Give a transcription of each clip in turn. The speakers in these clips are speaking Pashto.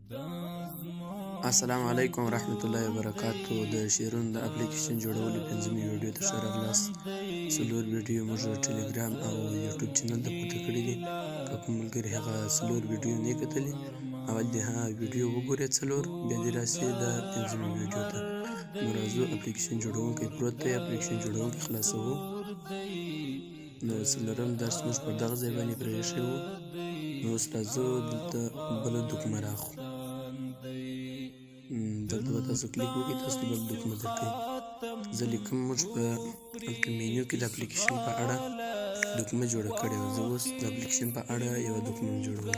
السلام علیکم ورحمت الله وبرکاتو. د شیرونو د اپلیکیشن جوړولو پنځمې ویډیو ته ښه راغلاست. څلور ویډیو موږ ټیلیګرام او یوټیوب چینل ته پورته کړي دي. که کوم ملګري هغه څلور ویډیو نه کتلي، اول دې هغه ویډیو وګورئ څلور، بیا دې راسي د پنځمې ویډیو ته. نو راځو اپلیکیشن جوړونکی پروت دی، اپلیکیشن جوړونکی خلاصوو. نو څلورم درس موږ پر دغه ځای باندې پرېښی وو. نو اوس راځو دلته بله دوکمه راخو. دلته به تاسو کلیک وکړئ، تاسو بل دوکمه درکوي. زه لیکم موږ په مینیو کې د اپلیکیشن په اړه دوکمه جوړه کړې وه. زه اوس د اپلیکیشن په اړه یوه دوکمه جوړوم.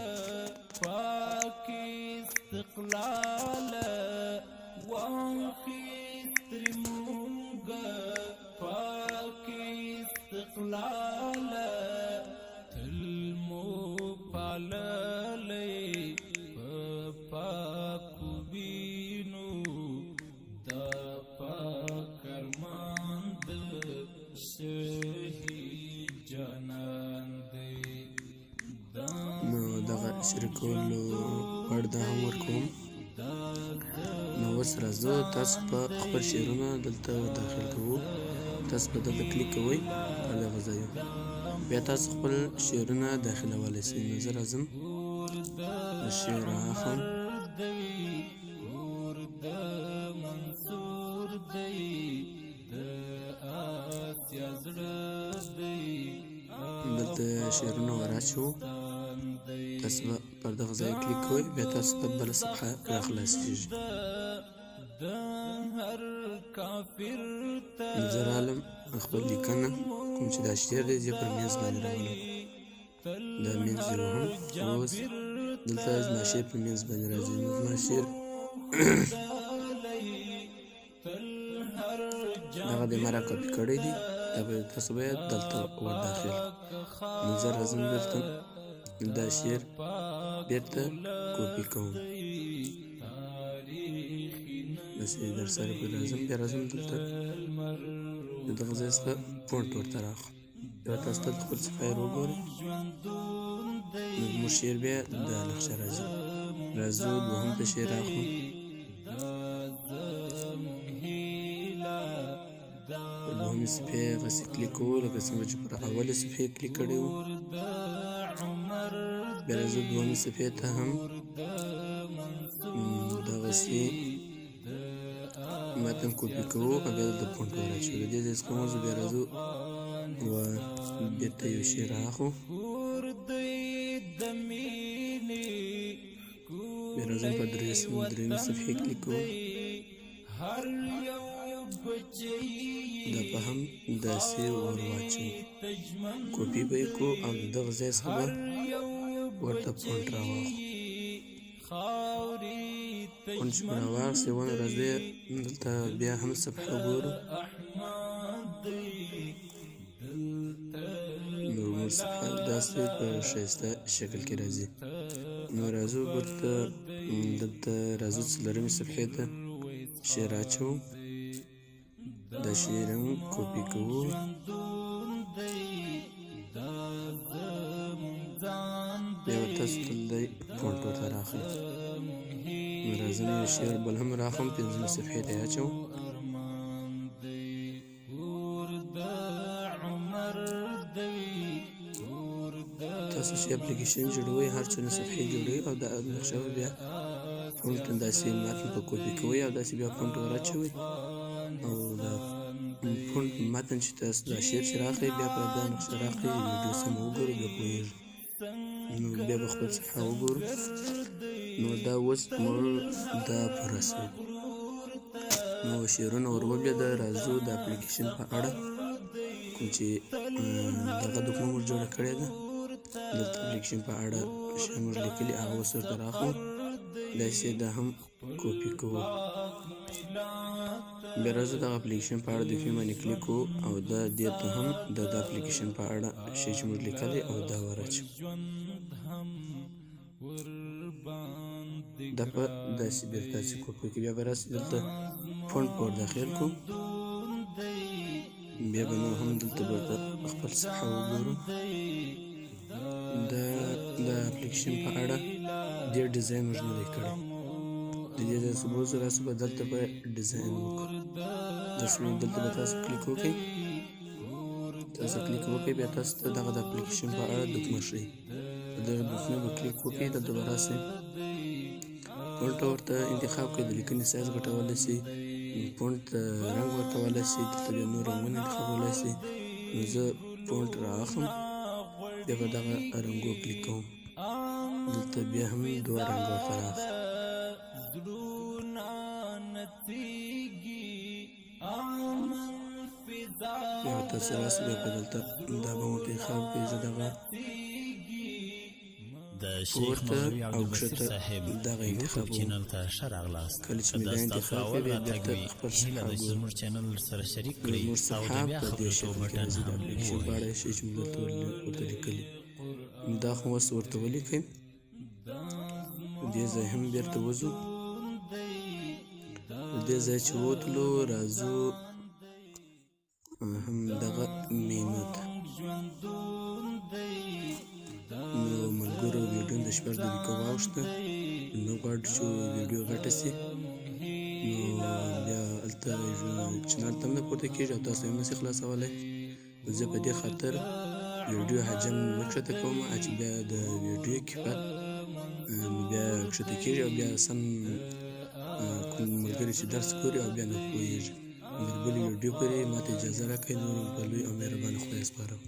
نو دغه شریکولو وړ دا هم ورکوم. نو اوس راځو، تاسو په خپل شعرونه دلته داخل کوو. تاسو به دلته کلیک کوئ په دغه ځای، بیا تاسو خپل شعرونه داخلولی شئ. نو زه راځم شعر اخلم. دلته شعرونه وراچوو. تاسو به پر دغه ځای کلیک کوئ، بیا تاسو ته بله صفحه راخلاصېږي. زه رالم خپل لیکنه کوم چې دا شعر دی زه پر منځ باندې راولم. دا منځ یې وهم. اوس دلته زما شعر په منځ باندې راځي. نو زما شعر دغه دی ما را کاپي کړی دی. دا به تاسو باید دلته ور داخل. نو زه راځم بیرته دا شعر بیرته کاپي کوم. داسې در سره پرې راځم، بیا راځم دلته د دغه ځای څخه فونټ ورته راخلم. بیا تاسو ته خپل صفایر وګورئ. نو زموږ شعر بیا د نقشه راځي. راځو دوهم ته شعر راخلو. په دوهمې صفحې هغسې کلیک کوو لکه څنګه چې پر اولې صفحې کلیک کړی وو. بیا راځو دوهمې صفحې ته هم دغسې متن کاپي کوو او بیا دلته فونټ وراچوو. د دې ځای څخه موږ بیا راځو بیرته یو شعر رااخلو. بیا راځم په درېیمې صفحې کلیک کوو. دا به هم داسې ور واچوو، کاپي به یې کړو او د دغه ځای څخه به ورته فونټ راواخلو. فونټ چې به راواخلې ونه راځئ دلته بیا هم صفحه ګورو. نو موږ صفحه داسې په ښایسته شکل کې راځي. نو راځو بیرته دلته راځو څلورمې صفحې ته شعر اچوو. دا شعر هم کاپي کوو. بیا به تاسو دلته فونټ ورته راخلئ. نو راځم یو شعر بل هم راخلم، پنځمې صفحې ته یې اچوم. تاسو چې اپلیکیشن جوړوئ هر څونه صفحې جوړوئ او دا نقشه به بیا فونټ داسې متن په کاپي کوئ او داسې بیا فونټ وراچوئ. او دا فونټ متن چې تاسو دا شعر چې راخلئ بیا په دا نقشه راخلئ، ویډیو سمه وګورئ بیا پوهېږئ. نو بیا به خپل صفحه وګورو. نو دا اوس موږ دا پوره شوی. نو شعرونه ور وبلېده. راځو د اپلیکیشن په اړه کوم چې دغه دوکمه موږ جوړه کړې ده، دلته اپلیکیشن په اړه شیان موږ لیکلي هغه اوس ورته راخلو. داسې دا هم کاپي کوو. بیا راځو دغه اپلیکیشن په اړه دوکمې باندې کلیک کوو او دا دې ته هم د اپلیکیشن په اړه شی چې موږ لیکلی او دا وراچوو. دا په داسې بیرته داسې کاپي کوو. بیا به راسي دلته فونټ په ور داخل کړو. بیا به نو هم دلته بیرته خپل صفحه وګورو. د اپلیکیشن په اړه ډېر ډیزاین موږ نه دی کړی. د دې ځای څخه ووځو راسو به دلته به ډیزاین وکړو دلته به تاسو کلیک وکړئ بیا تاسو ته دغه د اپلیکیشن په اړه دوکمه ښیي په دغه دوکمې به کلیک وکړئ دلته به راسئ فونټ ورته انتخاب کړئ د لیکنې سایز غټولی سئ فونټ رنګ ورکولی سئ دلته بیا نور رنګونه انتخابولی سئ نو زه فونټ رااخلم بیا به دغه رنګو کلیک کوم دلته بیا هم دوه رنګ ورته رااخلم بیا تاسو راسئ بیا په دلته دا به ورته انتخاب کړئ زه دغه پورته او کښته دغه انتخابوم کله چې مې دا انتخاب کړی بیا بېرته خپل صفحه ګورم زموږ صفحه په دې شکل کې راځي د اپلیکیشن په اړه یې شی چې مو دلته ورته لیکلي دا خو اوس ورته ولیکئ دې ځای هم بېرته وځو دې ځای چې ووتلو راځو هم دغه مینو ته نو ملګرو ویډیو د 14 دقیقو واوښته نو غواړو چې ویډیو غټه سي نو بیا هلته چینل ته هم نه پورته کېږي او تاسو هم نسئ خلاصولی زه په دې خاطر ویډیو حجم نه ښکته کوم چې بیا د ویډیو کیفیت بیا ښکته کېږي او بیا سم کوم ملګري چې درس ګوري او بیا نه پوهېږي بلې ویډیو پورې ماته اجازه راکړئ نور په لوی او مهربانه خدای سپارم